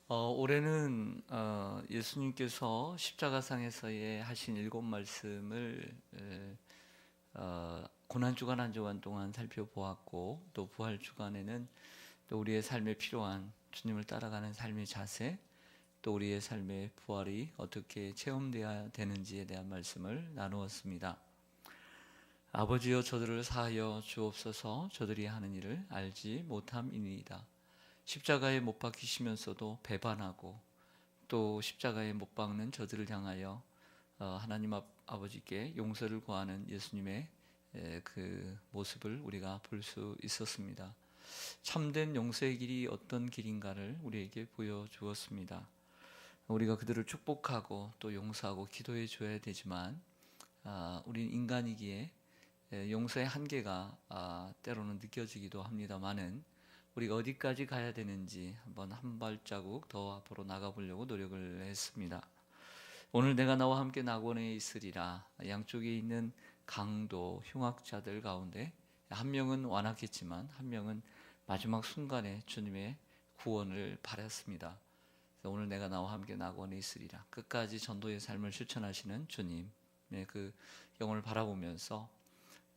올해는 예수님께서 십자가상에서의 하신 7말씀을 고난주간 한 주간 동안 살펴보았고, 또 부활주간에는 또 우리의 삶에 필요한 주님을 따라가는 삶의 자세, 또 우리의 삶의 부활이 어떻게 체험되어야 되는지에 대한 말씀을 나누었습니다. 아버지여, 저들을 사하여 주옵소서. 저들이 하는 일을 알지 못함이니이다. 십자가에 못 박히시면서도 배반하고 또 십자가에 못 박는 저들을 향하여 하나님 아버지께 용서를 구하는 예수님의 그 모습을 우리가 볼 수 있었습니다. 참된 용서의 길이 어떤 길인가를 우리에게 보여주었습니다. 우리가 그들을 축복하고 또 용서하고 기도해 줘야 되지만 우린 인간이기에 용서의 한계가 때로는 느껴지기도 합니다만은 우리가 어디까지 가야 되는지 한번 한 발자국 더 앞으로 나가보려고 노력을 했습니다. 오늘 내가 나와 함께 낙원에 있으리라. 양쪽에 있는 강도 흉악자들 가운데 한 명은 완악했지만 한 명은 마지막 순간에 주님의 구원을 바랐습니다. 오늘 내가 나와 함께 낙원에 있으리라. 끝까지 전도의 삶을 실천하시는 주님의 그 영혼을 바라보면서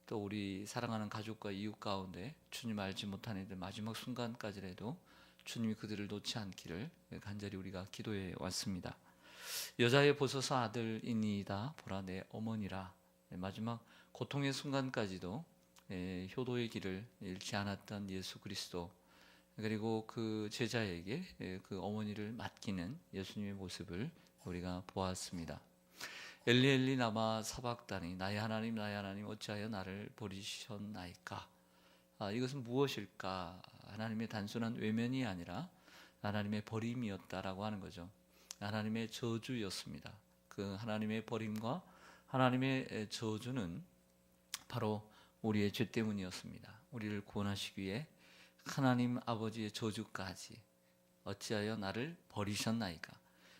또 우리 사랑하는 가족과 이웃 가운데 주님 알지 못한 이들 마지막 순간까지라도 주님이 그들을 놓지 않기를 간절히 우리가 기도해 왔습니다. 여자의 보소서 아들이니이다. 보라 내 어머니라. 마지막 고통의 순간까지도 효도의 길을 잃지 않았던 예수 그리스도, 그리고 그 제자에게 그 어머니를 맡기는 예수님의 모습을 우리가 보았습니다. 엘리 엘리 라마 사박다니, 나의 하나님 어찌하여 나를 버리셨나이까. 이것은 무엇일까? 하나님의 단순한 외면이 아니라 하나님의 버림이었다라고 하는 거죠. 하나님의 저주였습니다. 그 하나님의 버림과 하나님의 저주는 바로 우리의 죄 때문이었습니다. 우리를 구원하시기 위해 하나님 아버지의 저주까지, 어찌하여 나를 버리셨나이까,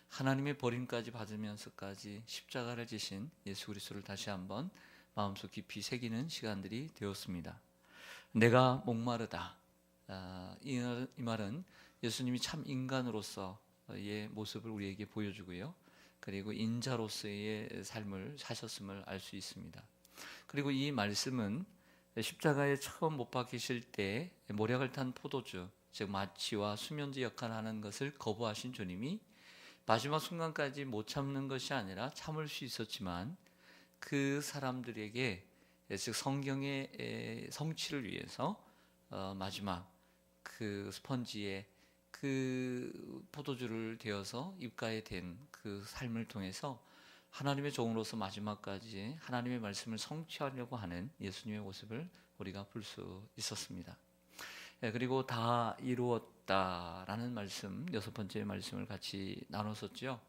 하나님의 버림까지 받으면서까지 십자가를 지신 예수 그리스도를 다시 한번 마음속 깊이 새기는 시간들이 되었습니다. 내가 목마르다. 이 말은 예수님이 참 인간으로서의 모습을 우리에게 보여주고요. 그리고 인자로서의 삶을 사셨음을 알 수 있습니다. 그리고 이 말씀은 십자가에 처음 못 박히실 때 모략을 탄 포도주, 즉 마취와 수면제 역할을 하는 것을 거부하신 주님이 마지막 순간까지 못 참는 것이 아니라 참을 수 있었지만 그 사람들에게, 즉 성경의 성취를 위해서 마지막 그 스펀지에 그 포도주를 대어서 입가에 댄 그 삶을 통해서 하나님의 종으로서 마지막까지 하나님의 말씀을 성취하려고 하는 예수님의 모습을 우리가 볼 수 있었습니다. 그리고 다 이루었다라는 말씀, 6번째 말씀을 같이 나눴었죠.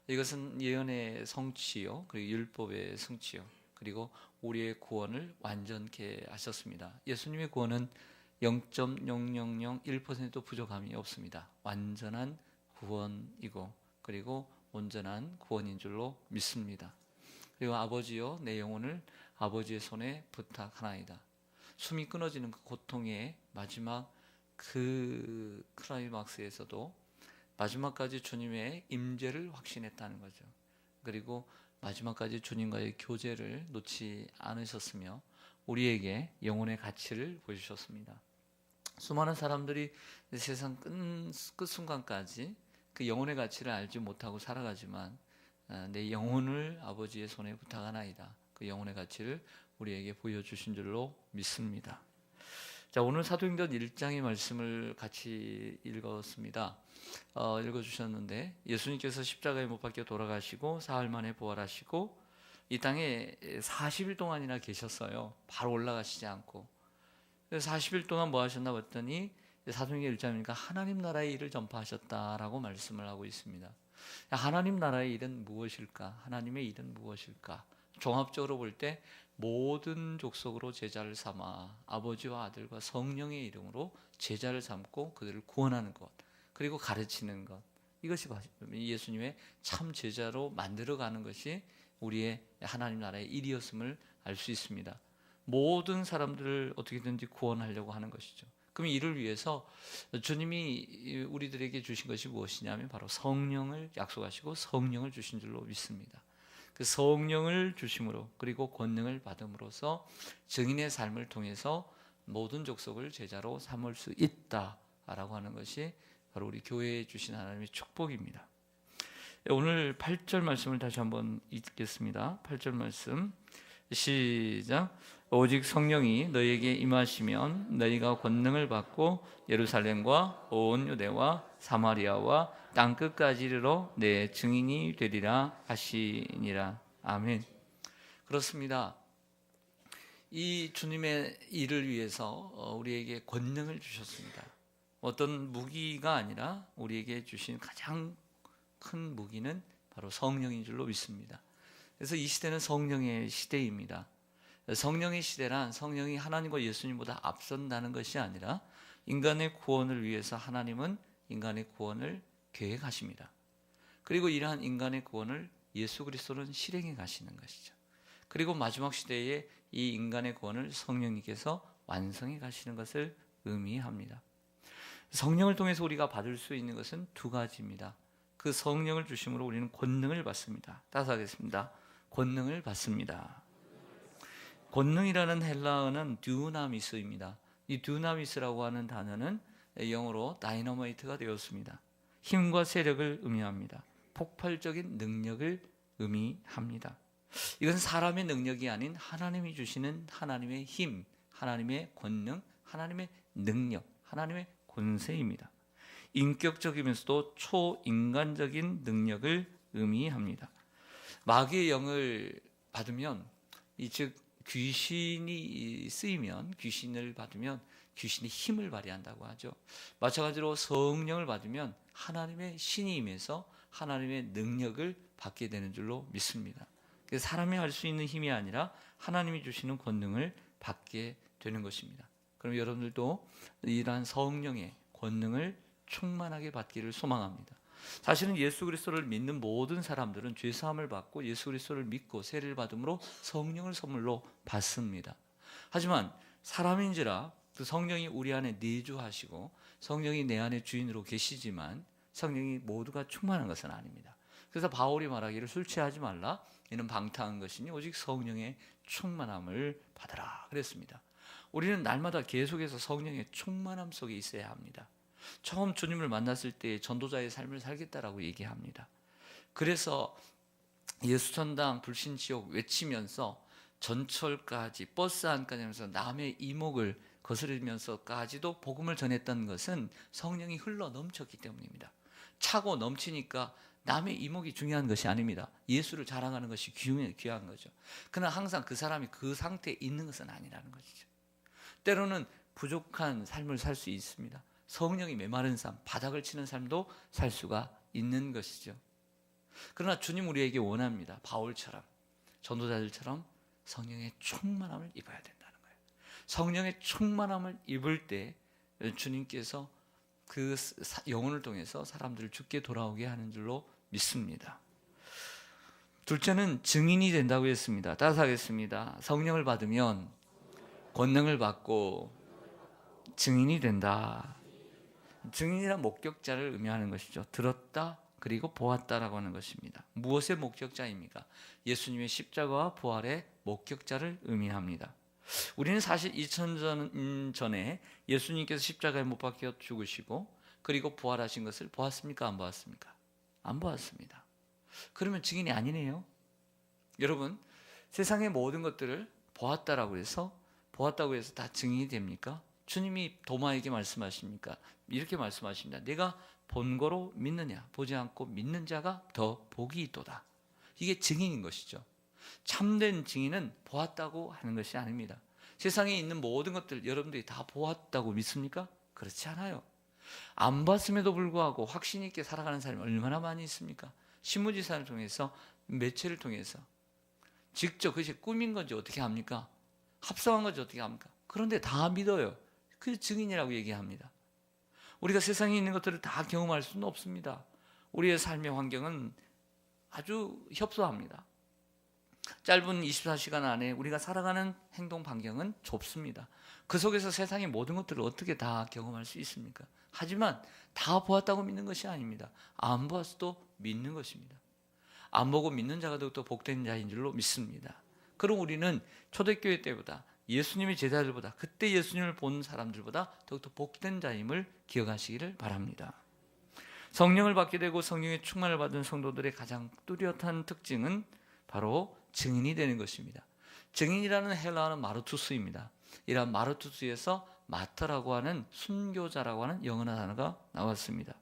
이것은 예언의 성취요, 그리고 율법의 성취요, 그리고 우리의 구원을 완전케 하셨습니다. 예수님의 구원은 0.0001% 부족함이 없습니다. 완전한 구원이고 그리고 온전한 구원인 줄로 믿습니다. 그리고 아버지여, 내 영혼을 아버지의 손에 부탁하나이다. 숨이 끊어지는 그 고통의 마지막 그 클라이막스에서도 마지막까지 주님의 임재를 확신했다는 거죠. 그리고 마지막까지 주님과의 교제를 놓지 않으셨으며 우리에게 영혼의 가치를 보여주셨습니다. 수많은 사람들이 세상 끝 순간까지 그 영혼의 가치를 알지 못하고 살아가지만 내 영혼을 아버지의 손에 부탁하나이다. 그 영혼의 가치를 우리에게 보여주신 줄로 믿습니다. 자, 오늘 사도행전 1장의 말씀을 같이 읽었습니다. 읽어주셨는데, 예수님께서 십자가에 못 박혀 돌아가시고 사흘 만에 부활하시고 이 땅에 40일 동안이나 계셨어요. 바로 올라가시지 않고. 40일 동안 뭐 하셨나 봤더니 사도행전 1장이니까 하나님 나라의 일을 전파하셨다라고 말씀을 하고 있습니다. 하나님 나라의 일은 무엇일까? 하나님의 일은 무엇일까? 종합적으로 볼 때 모든 족속으로 제자를 삼아 아버지와 아들과 성령의 이름으로 제자를 삼고 그들을 구원하는 것, 그리고 가르치는 것, 이것이 예수님의 참 제자로 만들어가는 것이 우리의 하나님 나라의 일이었음을 알 수 있습니다. 모든 사람들을 어떻게든지 구원하려고 하는 것이죠. 그럼 이를 위해서 주님이 우리들에게 주신 것이 무엇이냐면 바로 성령을 약속하시고 성령을 주신 줄로 믿습니다. 그 성령을 주심으로 그리고 권능을 받음으로써 증인의 삶을 통해서 모든 족속을 제자로 삼을 수 있다라고 하는 것이 바로 우리 교회에 주신 하나님의 축복입니다. 오늘 8절 말씀을 다시 한번 읽겠습니다. 8절 말씀 시작. 오직 성령이 너희에게 임하시면 너희가 권능을 받고 예루살렘과 온 유대와 사마리아와 땅끝까지 이르러 내 증인이 되리라 하시니라. 아멘. 그렇습니다. 이 주님의 일을 위해서 우리에게 권능을 주셨습니다. 어떤 무기가 아니라 우리에게 주신 가장 큰 무기는 바로 성령인 줄로 믿습니다. 그래서 이 시대는 성령의 시대입니다. 성령의 시대란 성령이 하나님과 예수님보다 앞선다는 것이 아니라 인간의 구원을 위해서 하나님은 인간의 구원을 계획하십니다. 그리고 이러한 인간의 구원을 예수 그리스도는 실행해 가시는 것이죠. 그리고 마지막 시대에 이 인간의 구원을 성령님께서 완성해 가시는 것을 의미합니다. 성령을 통해서 우리가 받을 수 있는 것은 두 가지입니다. 그 성령을 주심으로 우리는 권능을 받습니다. 따라서 하겠습니다. 권능을 받습니다. 권능이라는 헬라어는 듀나미스입니다. 이 듀나미스라고 하는 단어는 영어로 다이너마이트가 되었습니다. 힘과 세력을 의미합니다. 폭발적인 능력을 의미합니다. 이건 사람의 능력이 아닌 하나님이 주시는 하나님의 힘, 하나님의 권능, 하나님의 능력, 하나님의 권세입니다. 인격적이면서도 초인간적인 능력을 의미합니다. 마귀의 영을 받으면, 즉 귀신이 쓰이면, 귀신을 받으면 귀신의 힘을 발휘한다고 하죠. 마찬가지로 성령을 받으면 하나님의 신이 임해서 하나님의 능력을 받게 되는 줄로 믿습니다. 그래서 사람이 할 수 있는 힘이 아니라 하나님이 주시는 권능을 받게 되는 것입니다. 그럼 여러분들도 이러한 성령의 권능을 충만하게 받기를 소망합니다. 사실은 예수 그리스도를 믿는 모든 사람들은 죄사함을 받고 예수 그리스도를 믿고 세례를 받음으로 성령을 선물로 받습니다. 하지만 사람인지라 그 성령이 우리 안에 내주하시고 성령이 내 안에 주인으로 계시지만 성령이 모두가 충만한 것은 아닙니다. 그래서 바울이 말하기를 술 취하지 말라, 이는 방탕한 것이니 오직 성령의 충만함을 받으라 그랬습니다. 우리는 날마다 계속해서 성령의 충만함 속에 있어야 합니다. 처음 주님을 만났을 때 전도자의 삶을 살겠다라고 얘기합니다. 그래서 예수천당 불신지옥 외치면서 전철까지 버스 안까지 하면서 남의 이목을 거스르면서까지도 복음을 전했던 것은 성령이 흘러 넘쳤기 때문입니다. 차고 넘치니까 남의 이목이 중요한 것이 아닙니다. 예수를 자랑하는 것이 귀한 거죠. 그러나 항상 그 사람이 그 상태에 있는 것은 아니라는 것이죠. 때로는 부족한 삶을 살 수 있습니다. 성령이 메마른 삶, 바닥을 치는 삶도 살 수가 있는 것이죠. 그러나 주님 우리에게 원합니다. 바울처럼, 전도자들처럼 성령의 충만함을 입어야 된다는 거예요. 성령의 충만함을 입을 때 주님께서 그 영혼을 통해서 사람들을 주께 돌아오게 하는 줄로 믿습니다. 둘째는 증인이 된다고 했습니다. 따라서 하겠습니다. 성령을 받으면 권능을 받고 증인이 된다. 증인이란 목격자를 의미하는 것이죠. 들었다 그리고 보았다라고 하는 것입니다. 무엇의 목격자입니까? 예수님의 십자가와 부활의 목격자를 의미합니다. 우리는 사실 2000년 전에 예수님께서 십자가에 못 박혀 죽으시고 그리고 부활하신 것을 보았습니까? 안 보았습니까? 안 보았습니다. 그러면 증인이 아니네요. 여러분, 세상의 모든 것들을 보았다고 해서 다 증인이 됩니까? 주님이 도마에게 말씀하십니까? 이렇게 말씀하십니다. 내가 본 거로 믿느냐? 보지 않고 믿는 자가 더 복이 있도다. 이게 증인인 것이죠. 참된 증인은 보았다고 하는 것이 아닙니다. 세상에 있는 모든 것들 여러분들이 다 보았다고 믿습니까? 그렇지 않아요. 안 봤음에도 불구하고 확신 있게 살아가는 사람이 얼마나 많이 있습니까? 신문지사를 통해서, 매체를 통해서 직접 그것이 꿈인 건지 어떻게 합니까? 합성한 건지 어떻게 합니까? 그런데 다 믿어요. 그게 증인이라고 얘기합니다. 우리가 세상에 있는 것들을 다 경험할 수는 없습니다. 우리의 삶의 환경은 아주 협소합니다. 짧은 24시간 안에 우리가 살아가는 행동 반경은 좁습니다. 그 속에서 세상의 모든 것들을 어떻게 다 경험할 수 있습니까? 하지만 다 보았다고 믿는 것이 아닙니다. 안 보았어도 믿는 것입니다. 안 보고 믿는 자가 더욱더 복된 자인 줄로 믿습니다. 그럼 우리는 초대교회 때보다 예수님의 제자들보다 그때 예수님을 본 사람들보다 더욱더 복된 자임을 기억하시기를 바랍니다. 성령을 받게 되고 성령의 충만을 받은 성도들의 가장 뚜렷한 특징은 바로 증인이 되는 것입니다. 증인이라는 헬라어는 마르투스입니다. 이러한 마르투스에서 마터라고 하는 순교자라고 하는 영어 단어가 나왔습니다.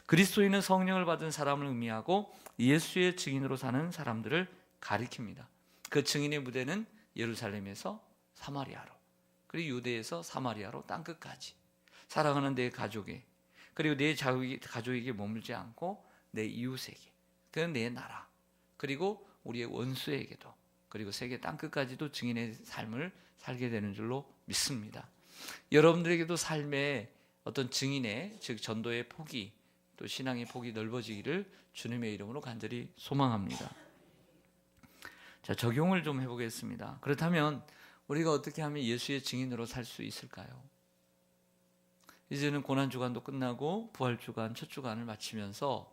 그리스도인은 성령을 받은 사람을 의미하고 예수의 증인으로 사는 사람들을 가리킵니다. 그 증인의 무대는 예루살렘에서 사마리아로, 그리고 유대에서 사마리아로 땅끝까지, 사랑하는 내 가족에, 그리고 내 가족에게 머물지 않고 내 이웃에게, 그는 내 나라, 그리고 우리의 원수에게도, 그리고 세계 땅끝까지도 증인의 삶을 살게 되는 줄로 믿습니다. 여러분들에게도 삶의 어떤 증인의, 즉 전도의 폭이, 또 신앙의 폭이 넓어지기를 주님의 이름으로 간절히 소망합니다. 자, 적용을 좀 해보겠습니다. 그렇다면 우리가 어떻게 하면 예수의 증인으로 살 수 있을까요? 이제는 고난주간도 끝나고 부활주간, 첫 주간을 마치면서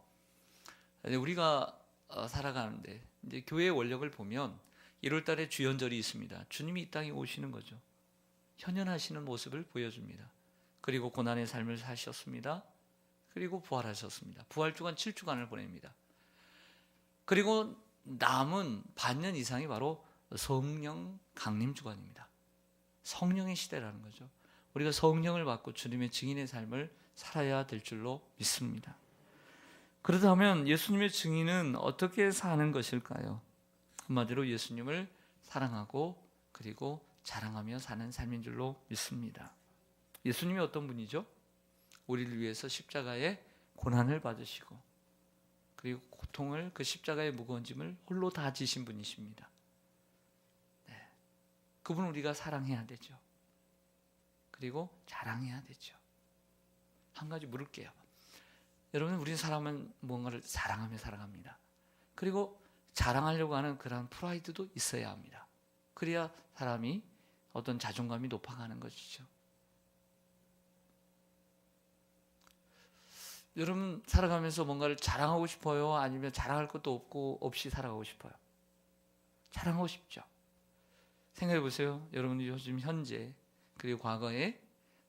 우리가 살아가는데, 이제 교회의 원력을 보면 1월 달에 주연절이 있습니다. 주님이 이 땅에 오시는 거죠. 현현하시는 모습을 보여줍니다. 그리고 고난의 삶을 사셨습니다. 그리고 부활하셨습니다. 부활주간 7주간을 보냅니다. 그리고 남은 반년 이상이 바로 성령 강림주간입니다. 성령의 시대라는 거죠. 우리가 성령을 받고 주님의 증인의 삶을 살아야 될 줄로 믿습니다. 그렇다면 예수님의 증인은 어떻게 사는 것일까요? 한마디로 예수님을 사랑하고 그리고 자랑하며 사는 삶인 줄로 믿습니다. 예수님이 어떤 분이죠? 우리를 위해서 십자가의 고난을 받으시고 그리고 고통을, 그 십자가의 무거운 짐을 홀로 다 지신 분이십니다. 네. 그분을 우리가 사랑해야 되죠. 그리고 자랑해야 되죠. 한 가지 물을게요. 여러분, 우리 사람은 뭔가를 사랑하며 살아갑니다. 그리고 자랑하려고 하는 그런 프라이드도 있어야 합니다. 그래야 사람이 어떤 자존감이 높아가는 것이죠. 여러분, 살아가면서 뭔가를 자랑하고 싶어요? 아니면 자랑할 것도 없이 살아가고 싶어요? 자랑하고 싶죠. 생각해 보세요. 여러분이 요즘 현재 그리고 과거에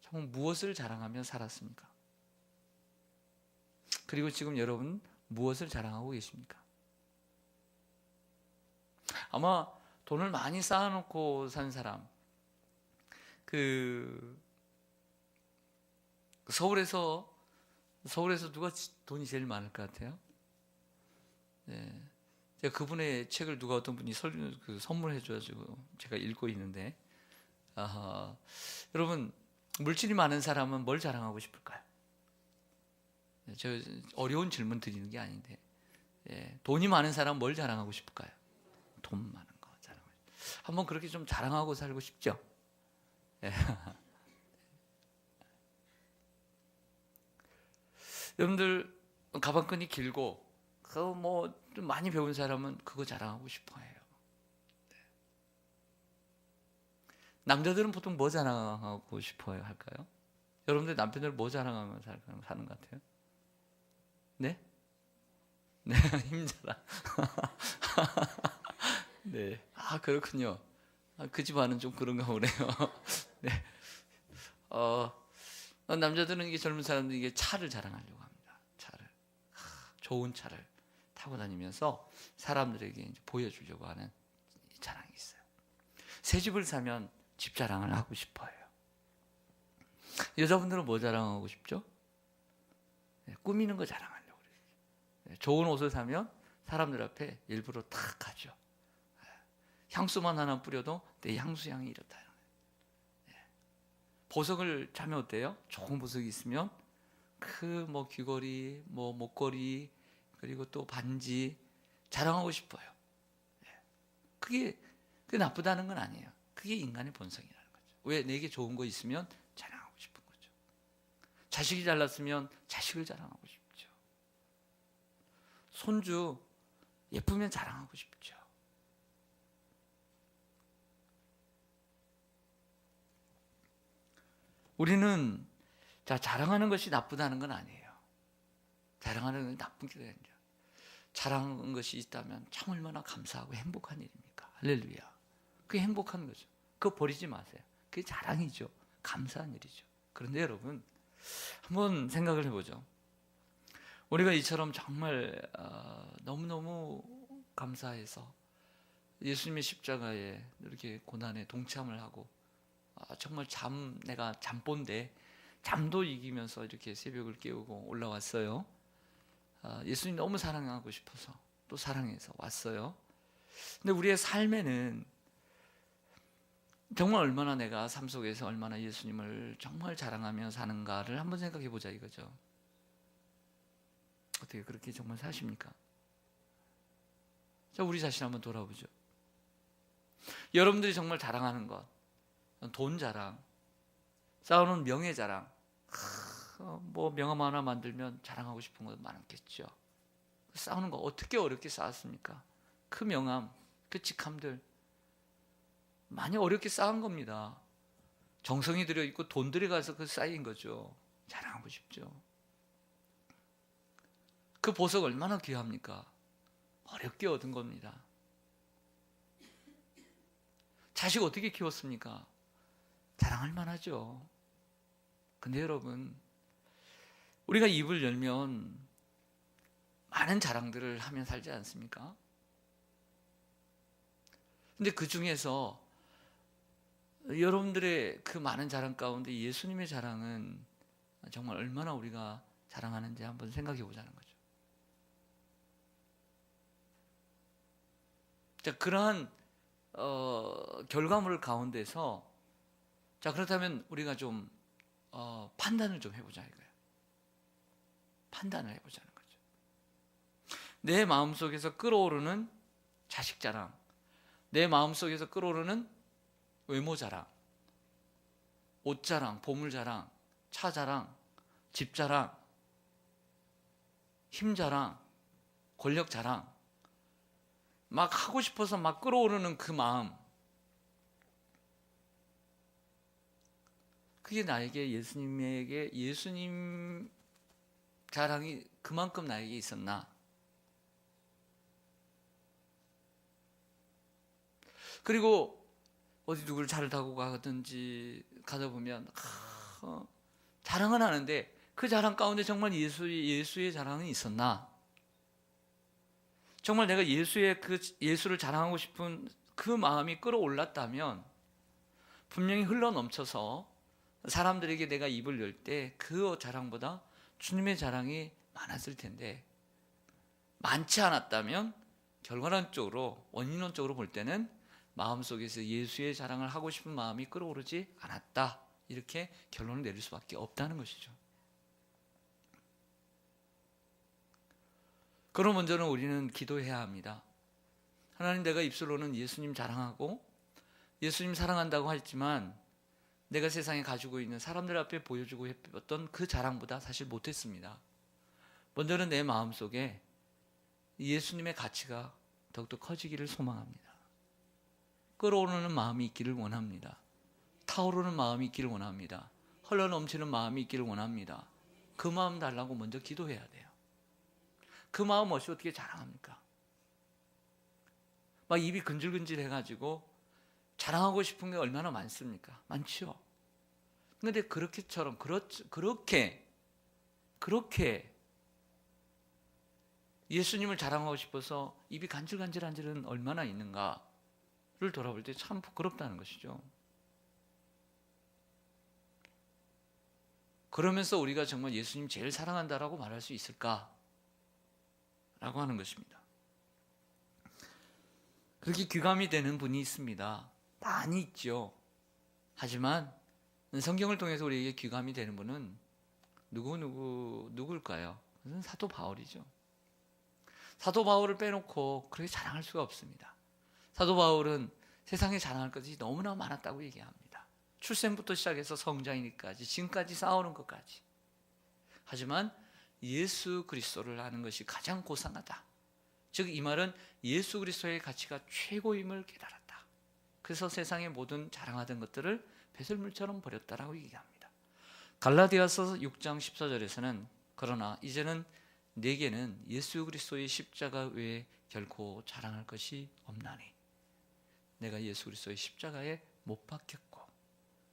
정말 무엇을 자랑하며 살았습니까? 그리고 지금 여러분 무엇을 자랑하고 계십니까? 아마 돈을 많이 쌓아놓고 산 사람, 서울에서 누가 돈이 제일 많을 것 같아요? 네. 제가 그분의 책을 어떤 분이 선물해 줘가지고 제가 읽고 있는데, 여러분, 물질이 많은 사람은 뭘 자랑하고 싶을까요? 네, 저 어려운 질문 드리는 게 아닌데, 돈이 많은 사람은 뭘 자랑하고 싶을까요? 돈 많은 거 자랑하고 싶어요. 한번 그렇게 좀 자랑하고 살고 싶죠? 네. 여러분들 가방끈이 길고 좀 많이 배운 사람은 그거 자랑하고 싶어해요. 네. 남자들은 보통 뭐 자랑하고 싶어요 할까요? 여러분들 남편들 뭐 자랑하며 사는 것 같아요? 네? 네, 힘자랑. 네, 그렇군요. 그 집안은 좀 그런가 보네요. 네. 남자들은 이게 젊은 사람들이 이게 차를 자랑하려고 합니다. 차를, 좋은 차를 타고 다니면서 사람들에게 이제 보여주려고 하는 자랑이 있어요. 새 집을 사면 집 자랑을 하고 싶어요. 여자분들은 뭐 자랑하고 싶죠? 네, 꾸미는 거 자랑하려고 그래요. 네, 좋은 옷을 사면 사람들 앞에 일부러 탁 가죠. 향수만 하나 뿌려도 내 향수 향이 이렇다. 보석을 차면 어때요? 좋은 보석이 있으면 귀걸이, 목걸이, 그리고 또 반지 자랑하고 싶어요. 그게 나쁘다는 건 아니에요. 그게 인간의 본성이라는 거죠. 왜? 내게 좋은 거 있으면 자랑하고 싶은 거죠. 자식이 잘났으면 자식을 자랑하고 싶죠. 손주 예쁘면 자랑하고 싶죠. 우리는 자랑하는 것이 나쁘다는 건 아니에요. 자랑하는 건 나쁜 게 아니라 자랑하는 것이 있다면 참 얼마나 감사하고 행복한 일입니까? 할렐루야. 그게 행복한 거죠. 그거 버리지 마세요. 그게 자랑이죠. 감사한 일이죠. 그런데 여러분, 한번 생각을 해보죠. 우리가 이처럼 정말 너무너무 감사해서 예수님의 십자가에 이렇게 고난에 동참을 하고 정말 내가 잠본데 잠도 이기면서 이렇게 새벽을 깨우고 올라왔어요. 예수님 너무 사랑하고 싶어서 또 사랑해서 왔어요. 근데 우리의 삶에는 정말 얼마나 내가 삶 속에서 얼마나 예수님을 정말 자랑하며 사는가를 한번 생각해 보자 이거죠. 어떻게 그렇게 정말 사십니까? 자, 우리 자신 한번 돌아보죠. 여러분들이 정말 자랑하는 것, 돈 자랑, 쌓아놓은 명예 자랑, 뭐 명함 하나 만들면 자랑하고 싶은 것 많겠죠. 쌓는 거 어떻게 어렵게 쌓았습니까? 그 명함, 그 직함들 많이 어렵게 쌓은 겁니다. 정성이 들여있고 돈 들여가서 그 쌓인 거죠. 자랑하고 싶죠. 그 보석 얼마나 귀합니까? 어렵게 얻은 겁니다. 자식 어떻게 키웠습니까? 자랑할 만하죠. 근데 여러분, 우리가 입을 열면 많은 자랑들을 하며 살지 않습니까? 근데 그 중에서 여러분들의 그 많은 자랑 가운데 예수님의 자랑은 정말 얼마나 우리가 자랑하는지 한번 생각해 보자는 거죠. 자, 그러한 결과물 가운데서 그렇다면 우리가 좀 판단을 좀 해보자 이거예요. 판단을 해보자는 거죠. 내 마음속에서 끓어오르는 자식 자랑, 내 마음속에서 끓어오르는 외모 자랑, 옷 자랑, 보물 자랑, 차 자랑, 집 자랑, 힘 자랑, 권력 자랑, 막 하고 싶어서 막 끓어오르는 그 마음, 그게 나에게 예수님 자랑이 그만큼 나에게 있었나? 그리고 어디 누구를 차를 타고 가든지 가다 보면 자랑은 하는데 그 자랑 가운데 정말 예수의 자랑이 있었나? 정말 내가 예수를 자랑하고 싶은 그 마음이 끌어올랐다면 분명히 흘러 넘쳐서 사람들에게 내가 입을 열 때 그 자랑보다 주님의 자랑이 많았을 텐데, 많지 않았다면 결과론적으로, 원인론적으로 볼 때는 마음속에서 예수의 자랑을 하고 싶은 마음이 끌어오르지 않았다, 이렇게 결론을 내릴 수밖에 없다는 것이죠. 그럼 먼저는 우리는 기도해야 합니다. 하나님, 내가 입술로는 예수님 자랑하고 예수님 사랑한다고 했지만 내가 세상에 가지고 있는 사람들 앞에 보여주고 했던 그 자랑보다 사실 못했습니다. 먼저는 내 마음속에 예수님의 가치가 더욱더 커지기를 소망합니다. 끌어오르는 마음이 있기를 원합니다. 타오르는 마음이 있기를 원합니다. 흘러넘치는 마음이 있기를 원합니다. 그 마음 달라고 먼저 기도해야 돼요. 그 마음 없이 어떻게 자랑합니까? 막 입이 근질근질 해가지고 자랑하고 싶은 게 얼마나 많습니까? 많죠. 그런데 그렇게 예수님을 자랑하고 싶어서 입이 간질간질한 일은 얼마나 있는가를 돌아볼 때 참 부끄럽다는 것이죠. 그러면서 우리가 정말 예수님 제일 사랑한다라고 말할 수 있을까? 라고 하는 것입니다. 그렇게 귀감이 되는 분이 있습니다. 많이 있죠. 하지만 성경을 통해서 우리에게 귀감이 되는 분은 누굴까요? 그것은 사도 바울이죠. 사도 바울을 빼놓고 그렇게 자랑할 수가 없습니다. 사도 바울은 세상에 자랑할 것이 너무나 많았다고 얘기합니다. 출생부터 시작해서 성장이니까지 지금까지 쌓아오는 것까지. 하지만 예수 그리스도를 아는 것이 가장 고상하다. 즉 이 말은 예수 그리스도의 가치가 최고임을 깨달았다. 그래서 세상의 모든 자랑하던 것들을 배설물처럼 버렸다라고 얘기합니다. 갈라디아서 6장 14절에서는 그러나 이제는 내게는 예수 그리스도의 십자가 외에 결코 자랑할 것이 없나니 내가 예수 그리스도의 십자가에 못 박혔고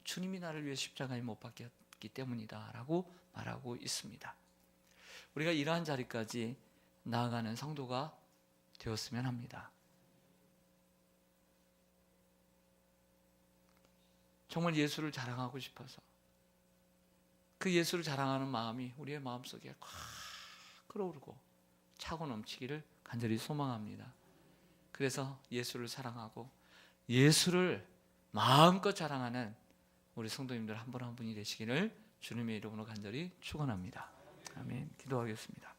주님이 나를 위해 십자가에 못 박혔기 때문이다 라고 말하고 있습니다. 우리가 이러한 자리까지 나아가는 성도가 되었으면 합니다. 정말 예수를 자랑하고 싶어서 그 예수를 자랑하는 마음이 우리의 마음속에 꽉 끓어오르고 차고 넘치기를 간절히 소망합니다. 그래서 예수를 사랑하고 예수를 마음껏 자랑하는 우리 성도님들 한 분 한 분이 되시기를 주님의 이름으로 간절히 축원합니다. 아멘. 기도하겠습니다.